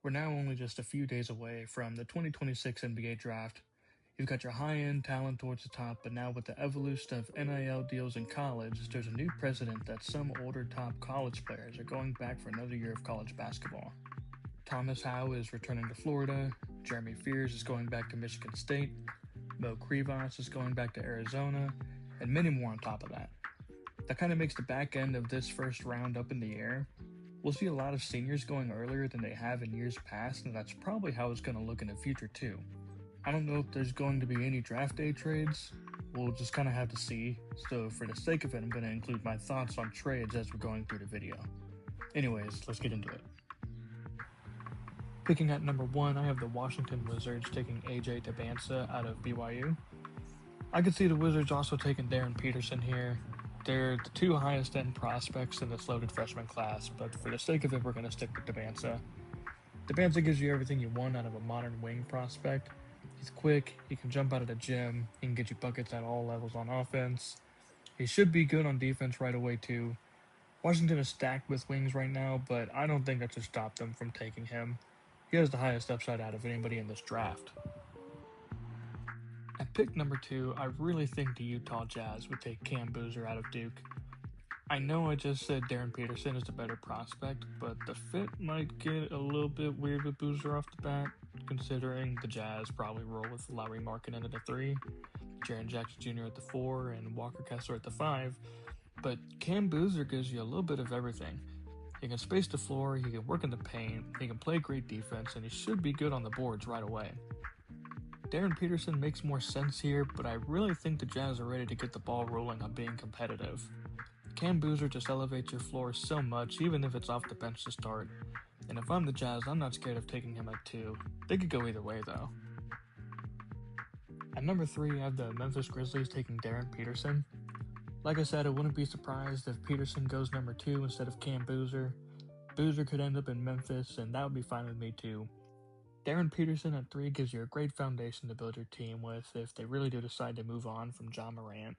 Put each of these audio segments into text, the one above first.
We're now only just a few days away from the 2026 NBA draft. You've got your high-end talent towards the top, but now with the evolution of NIL deals in college, there's a new precedent that some older top college players are going back for another year of college basketball. Thomas Howe is returning to Florida, Jeremy Fears is going back to Michigan State, Mo Krivas is going back to Arizona, and many more on top of that. That kind of makes the back end of this first round up in the air. We'll see a lot of seniors going earlier than they have in years past, and that's probably how it's going to look in the future too. I don't know if there's going to be any draft day trades. We'll just kind of have to see. So for the sake of it, I'm going to include my thoughts on trades as we're going through the video. Anyways, let's get into it. Picking at number 1, I have the Washington Wizards taking AJ Tabansa out of BYU. I could see the Wizards also taking Darren Peterson here. They're the two highest end prospects in this loaded freshman class, but for the sake of it, we're going to stick with Tabansa. Tabansa gives you everything you want out of a modern wing prospect. He's quick, he can jump out of the gym, he can get you buckets at all levels on offense. He should be good on defense right away too. Washington is stacked with wings right now, but I don't think that should stop them from taking him. He has the highest upside out of anybody in this draft. At pick number 2, I really think the Utah Jazz would take Cam Boozer out of Duke. I know I just said Darren Peterson is the better prospect, but the fit might get a little bit weird with Boozer off the bat, considering the Jazz probably roll with Lauri Markkanen at the 3, Jaren Jackson Jr. at the 4, and Walker Kessler at the 5, but Cam Boozer gives you a little bit of everything. He can space the floor, he can work in the paint, he can play great defense, and he should be good on the boards right away. Darren Peterson makes more sense here, but I really think the Jazz are ready to get the ball rolling on being competitive. Cam Boozer just elevates your floor so much, even if it's off the bench to start. And if I'm the Jazz, I'm not scared of taking him at 2. They could go either way, though. At number 3, I have the Memphis Grizzlies taking Darren Peterson. Like I said, I wouldn't be surprised if Peterson goes number 2 instead of Cam Boozer. Boozer could end up in Memphis, and that would be fine with me too. Darren Peterson at 3 gives you a great foundation to build your team with if they really do decide to move on from Ja Morant.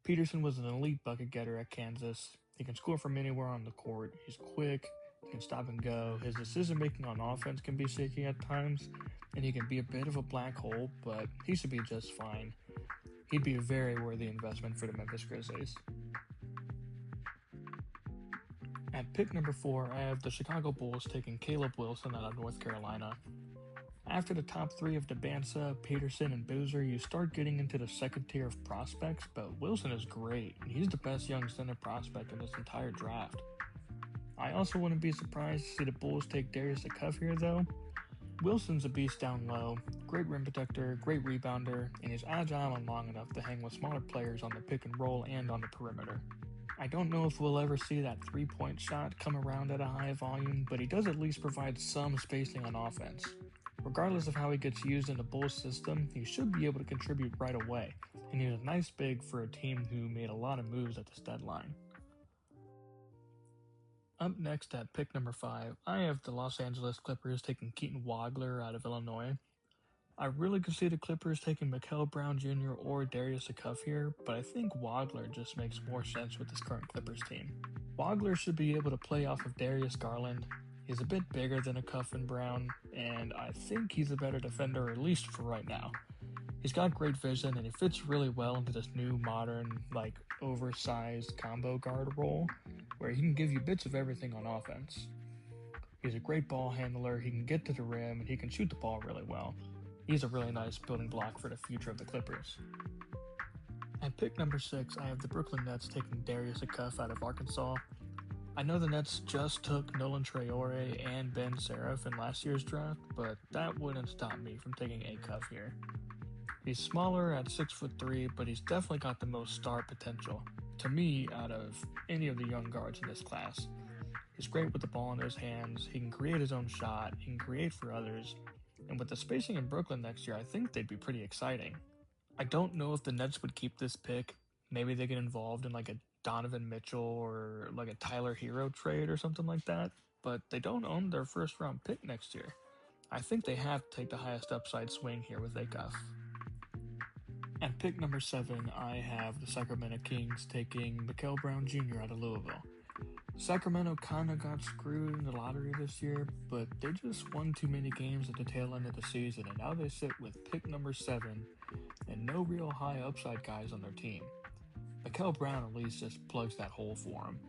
Peterson was an elite bucket getter at Kansas. He can score from anywhere on the court. He's quick, he can stop and go. His decision making on offense can be shaky at times, and he can be a bit of a black hole, but he should be just fine. He'd be a very worthy investment for the Memphis Grizzlies. At pick number 4, I have the Chicago Bulls taking Caleb Wilson out of North Carolina. After the top 3 of Tabansa, Peterson, and Boozer, you start getting into the second tier of prospects, but Wilson is great, and he's the best young center prospect in this entire draft. I also wouldn't be surprised to see the Bulls take Darius Acuff here, though. Wilson's a beast down low, great rim protector, great rebounder, and he's agile and long enough to hang with smaller players on the pick and roll and on the perimeter. I don't know if we'll ever see that 3-point shot come around at a high volume, but he does at least provide some spacing on offense. Regardless of how he gets used in the Bulls system, he should be able to contribute right away, and he's a nice big for a team who made a lot of moves at this deadline. Up next at pick number 5, I have the Los Angeles Clippers taking Keaton Wagler out of Illinois. I really could see the Clippers taking Mikal Brown Jr. or Darius Acuff here, but I think Wagler just makes more sense with this current Clippers team. Wagler should be able to play off of Darius Garland. He's a bit bigger than Acuff and Brown, and I think he's a better defender, at least for right now. He's got great vision, and he fits really well into this new modern, oversized combo guard role, where he can give you bits of everything on offense. He's a great ball handler, he can get to the rim, and he can shoot the ball really well. He's a really nice building block for the future of the Clippers. At pick number 6, I have the Brooklyn Nets taking Darius Acuff out of Arkansas. I know the Nets just took Nolan Traore and Ben Seraph in last year's draft, but that wouldn't stop me from taking Acuff here. He's smaller at 6'3", but he's definitely got the most star potential, to me, out of any of the young guards in this class. He's great with the ball in his hands, he can create his own shot, he can create for others, and with the spacing in Brooklyn next year, I think they'd be pretty exciting. I don't know if the Nets would keep this pick. Maybe they get involved in a Donovan Mitchell or a Tyler Hero trade or something like that, but they don't own their first round pick next year. I think they have to take the highest upside swing here with Acuff. At pick number 7, I have the Sacramento Kings taking Mikal Brown Jr. out of Louisville. Sacramento kinda got screwed in the lottery this year, but they just won too many games at the tail end of the season, and now they sit with pick number 7 and no real high upside guys on their team. Mikel Brown at least just plugs that hole for them.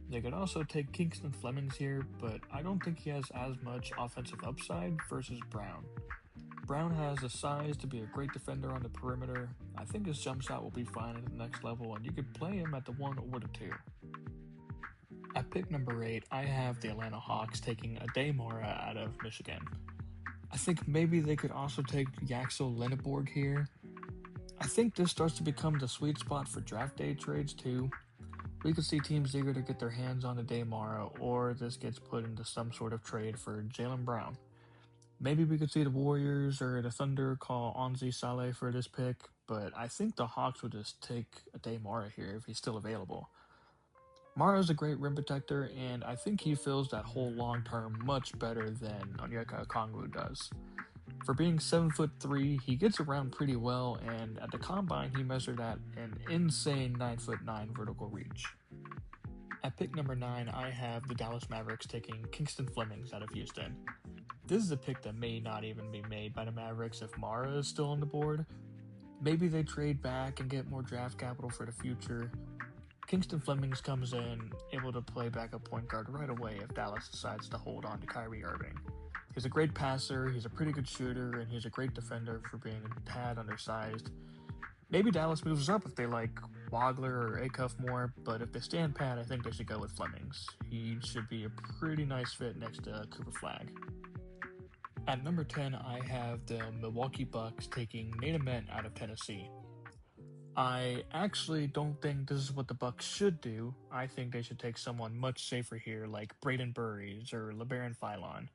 They could also take Kingston Flemings here, but I don't think he has as much offensive upside versus Brown. Brown has the size to be a great defender on the perimeter. I think his jump shot will be fine at the next level, and you could play him at the 1 or the 2. At pick number 8, I have the Atlanta Hawks taking Ademora out of Michigan. I think maybe they could also take Yaxel Lenneborg here. I think this starts to become the sweet spot for draft day trades too. We could see teams eager to get their hands on Ademora, or this gets put into some sort of trade for Jaylen Brown. Maybe we could see the Warriors or the Thunder call Onzi Saleh for this pick, but I think the Hawks would just take Ademora here if he's still available. Mara's a great rim protector, and I think he fills that hole long term much better than Onyeka Okongwu does. For being 7'3", he gets around pretty well, and at the combine he measured at an insane 9'9" vertical reach. At pick number 9, I have the Dallas Mavericks taking Kingston Flemings out of Houston. This is a pick that may not even be made by the Mavericks if Mara is still on the board. Maybe they trade back and get more draft capital for the future. Kingston Flemings comes in, able to play backup point guard right away if Dallas decides to hold on to Kyrie Irving. He's a great passer, he's a pretty good shooter, and he's a great defender for being a tad undersized. Maybe Dallas moves up if they like Wagler or Acuff more, but if they stand pat, I think they should go with Flemings. He should be a pretty nice fit next to Cooper Flagg. At number 10, I have the Milwaukee Bucks taking Nate Ament out of Tennessee. I actually don't think this is what the Bucks should do. I think they should take someone much safer here, like Braden Burries or LeBaron Philon.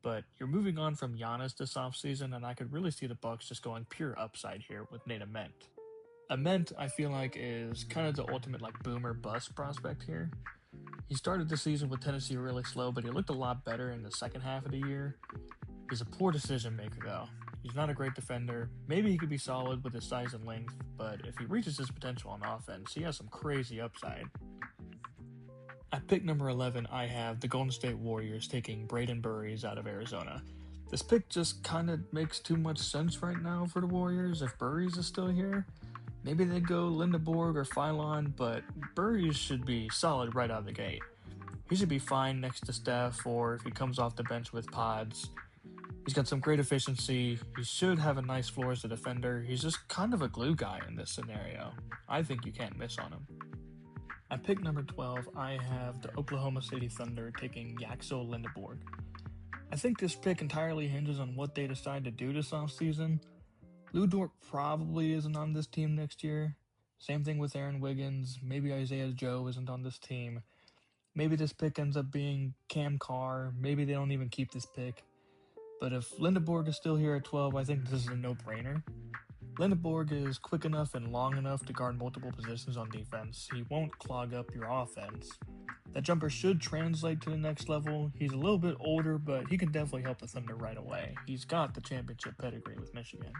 But you're moving on from Giannis this offseason, and I could really see the Bucks just going pure upside here with Nate Ament. Ament, I feel like, is kind of the ultimate like boomer bust prospect here. He started the season with Tennessee really slow, but he looked a lot better in the second half of the year. He's a poor decision maker though. He's not a great defender. Maybe he could be solid with his size and length, but if he reaches his potential on offense, he has some crazy upside. At pick number 11, I have the Golden State Warriors taking Braden Burries out of Arizona. This pick just kind of makes too much sense right now for the Warriors if Burries is still here. Maybe they go Lindeborg or Philon, but Burries should be solid right out of the gate. He should be fine next to Steph, or if he comes off the bench with Pods. He's got some great efficiency. He should have a nice floor as a defender. He's just kind of a glue guy in this scenario. I think you can't miss on him. At pick number 12, I have the Oklahoma City Thunder taking Yaxel Lindeborg. I think this pick entirely hinges on what they decide to do this offseason. Lou Dort probably isn't on this team next year. Same thing with Aaron Wiggins. Maybe Isaiah Joe isn't on this team. Maybe this pick ends up being Cam Carr. Maybe they don't even keep this pick. But if Lindeborg is still here at 12, I think this is a no-brainer. Lindeborg is quick enough and long enough to guard multiple positions on defense. He won't clog up your offense. That jumper should translate to the next level. He's a little bit older, but he can definitely help the Thunder right away. He's got the championship pedigree with Michigan.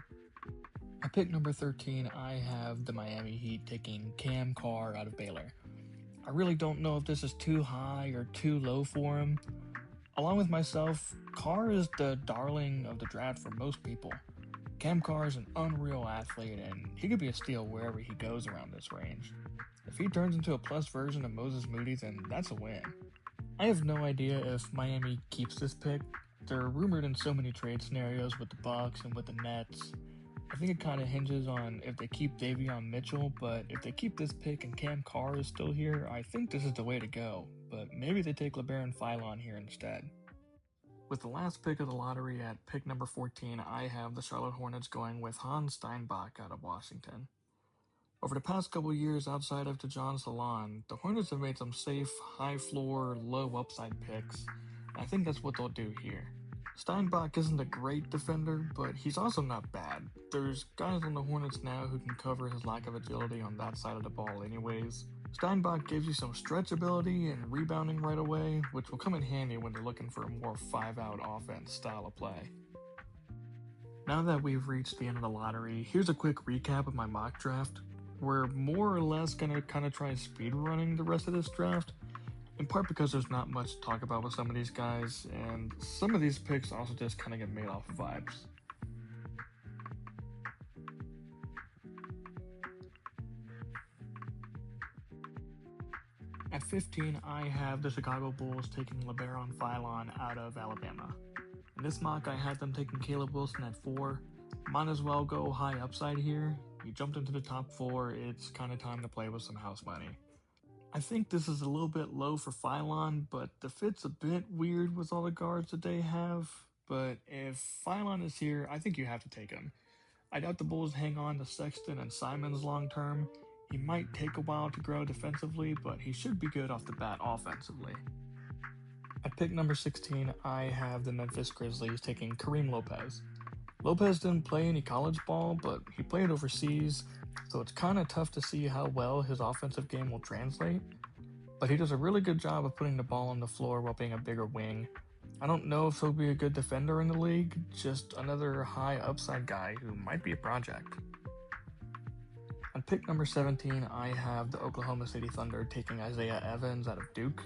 At pick number 13, I have the Miami Heat taking Cam Carr out of Baylor. I really don't know if this is too high or too low for him. Along with myself, Carr is the darling of the draft for most people. Cam Carr is an unreal athlete, and he could be a steal wherever he goes around this range. If he turns into a plus version of Moses Moody, then that's a win. I have no idea if Miami keeps this pick. They're rumored in so many trade scenarios with the Bucks and with the Nets. I think it kind of hinges on if they keep Davion Mitchell, but if they keep this pick and Cam Carr is still here, I think this is the way to go. But maybe they take LeBaron Philon here instead. With the last pick of the lottery at pick number 14, I have the Charlotte Hornets going with Hans Steinbach out of Washington. Over the past couple years outside of Dejan Salon, the Hornets have made some safe, high-floor, low-upside picks. I think that's what they'll do here. Steinbach isn't a great defender, but he's also not bad. There's guys on the Hornets now who can cover his lack of agility on that side of the ball anyways. Steinbach gives you some stretch ability and rebounding right away, which will come in handy when they're looking for a more 5-out offense style of play. Now that we've reached the end of the lottery, here's a quick recap of my mock draft. We're more or less going to kind of try speed running the rest of this draft. in part because there's not much to talk about with some of these guys, and some of these picks also just kind of get made off of vibes. At 15, I have the Chicago Bulls taking LeBaron Philon out of Alabama. In this mock, I had them taking Caleb Wilson at 4. Might as well go high upside here. You jumped into the top 4, it's kind of time to play with some house money. I think this is a little bit low for Philon, but the fit's a bit weird with all the guards that they have. But if Philon is here, I think you have to take him. I doubt the Bulls hang on to Sexton and Simons long term. He might take a while to grow defensively, but he should be good off the bat offensively. At pick number 16, I have the Memphis Grizzlies taking Kareem Lopez. Lopez didn't play any college ball, but he played overseas, so it's kind of tough to see how well his offensive game will translate. But he does a really good job of putting the ball on the floor while being a bigger wing. I don't know if he'll be a good defender in the league, just another high upside guy who might be a project. At pick number 17, I have the Oklahoma City Thunder taking Isaiah Evans out of Duke.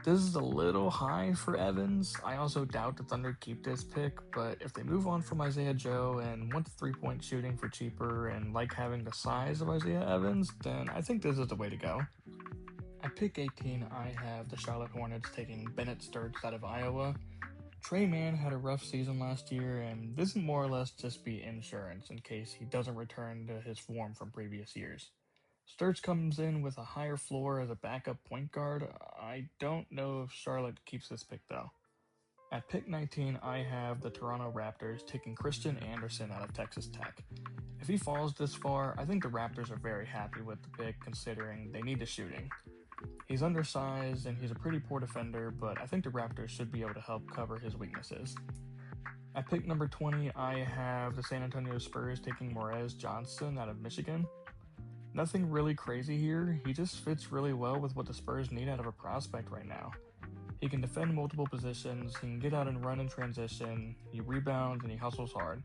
This is a little high for Evans. I also doubt the Thunder keep this pick, but if they move on from Isaiah Joe and want the three-point shooting for cheaper and like having the size of Isaiah Evans, then I think this is the way to go. At pick 18, I have the Charlotte Hornets taking Bennett Sturts out of Iowa. Trey Mann had a rough season last year, and this would more or less just be insurance in case he doesn't return to his form from previous years. Sturts comes in with a higher floor as a backup point guard. I don't know if Charlotte keeps this pick though. At pick 19, I have the Toronto Raptors taking Christian Anderson out of Texas Tech. If he falls this far, I think the Raptors are very happy with the pick considering they need the shooting. He's undersized and he's a pretty poor defender, but I think the Raptors should be able to help cover his weaknesses. At pick number 20, I have the San Antonio Spurs taking Morez Johnson out of Michigan. Nothing really crazy here, he just fits really well with what the Spurs need out of a prospect right now. He can defend multiple positions, he can get out and run in transition, he rebounds, and he hustles hard.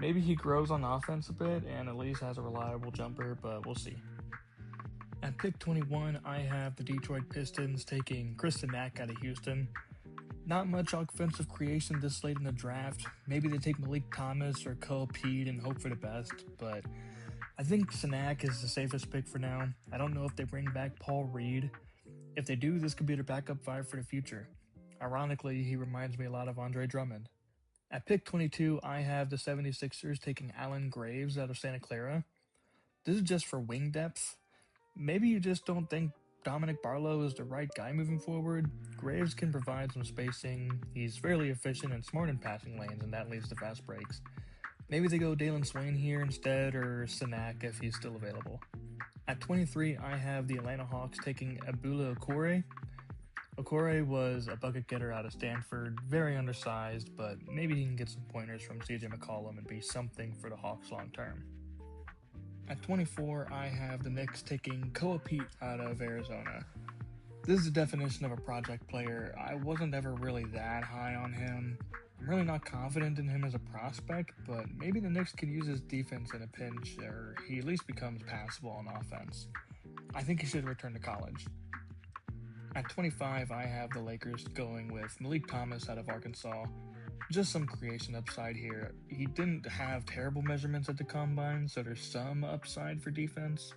Maybe he grows on offense a bit and at least has a reliable jumper, but we'll see. At pick 21, I have the Detroit Pistons taking Chris Nack out of Houston. Not much offensive creation this late in the draft. Maybe they take Malik Thomas or Cole Pete and hope for the best, but I think Sanak is the safest pick for now. I don't know if they bring back Paul Reed. If they do, this could be their backup five for the future. Ironically, he reminds me a lot of Andre Drummond. At pick 22, I have the 76ers taking Allen Graves out of Santa Clara. This is just for wing depth. Maybe you just don't think Dominic Barlow is the right guy moving forward. Graves can provide some spacing. He's fairly efficient and smart in passing lanes, and that leads to fast breaks. Maybe they go Dalen Swain here instead, or Sanak if he's still available. At 23, I have the Atlanta Hawks taking Abdullah Okorie. Okorie was a bucket getter out of Stanford, very undersized, but maybe he can get some pointers from CJ McCollum and be something for the Hawks long term. At 24, I have the Knicks taking Koa Pete out of Arizona. This is the definition of a project player. I wasn't ever really that high on him. I'm really not confident in him as a prospect, but maybe the Knicks could use his defense in a pinch, or he at least becomes passable on offense. I think he should return to college. At 25, I have the Lakers going with Malik Thomas out of Arkansas. Just some creation upside here. He didn't have terrible measurements at the combine, so there's some upside for defense.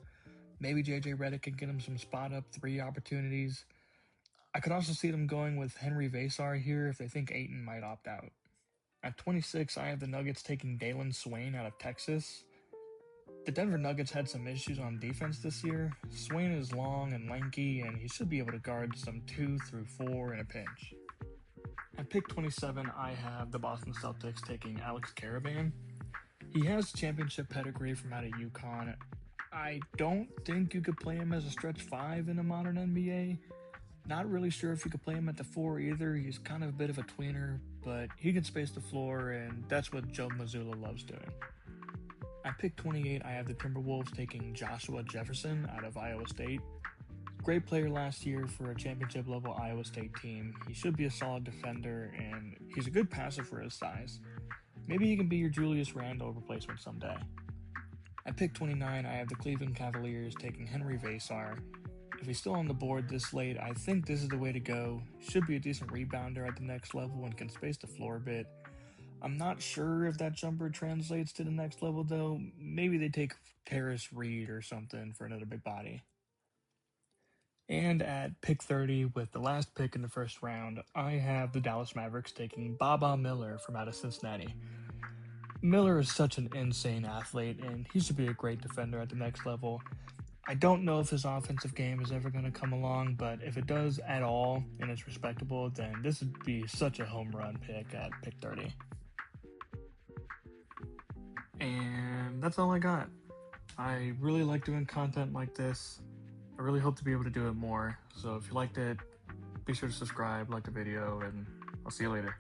Maybe JJ Redick can get him some spot-up 3 opportunities. I could also see them going with Henry Vasar here if they think Ayton might opt out. At 26, I have the Nuggets taking Dalen Swain out of Texas. The Denver Nuggets had some issues on defense this year. Swain is long and lanky, and he should be able to guard some 2 through 4 in a pinch. At pick 27, I have the Boston Celtics taking Alex Caravan. He has championship pedigree from out of UConn. I don't think you could play him as a stretch 5 in a modern NBA. Not really sure if you could play him at the 4 either. He's kind of a bit of a tweener, but he can space the floor, and that's what Joe Mazzulla loves doing. At pick 28, I have the Timberwolves taking Joshua Jefferson out of Iowa State. Great player last year for a championship-level Iowa State team. He should be a solid defender, and he's a good passer for his size. Maybe he can be your Julius Randle replacement someday. At pick 29, I have the Cleveland Cavaliers taking Henry Vasar. If he's still on the board this late, I think this is the way to go. Should be a decent rebounder at the next level and can space the floor a bit. I'm not sure if that jumper translates to the next level though. Maybe they take Terrace Reed or something for another big body. And at pick 30, with the last pick in the first round, I have the Dallas Mavericks taking Baba Miller from out of Cincinnati. Miller is such an insane athlete, and he should be a great defender at the next level. I don't know if his offensive game is ever going to come along, but if it does at all and it's respectable, then this would be such a home run pick at pick 30. And that's all I got. I really like doing content like this. I really hope to be able to do it more. So if you liked it, be sure to subscribe, like the video, and I'll see you later.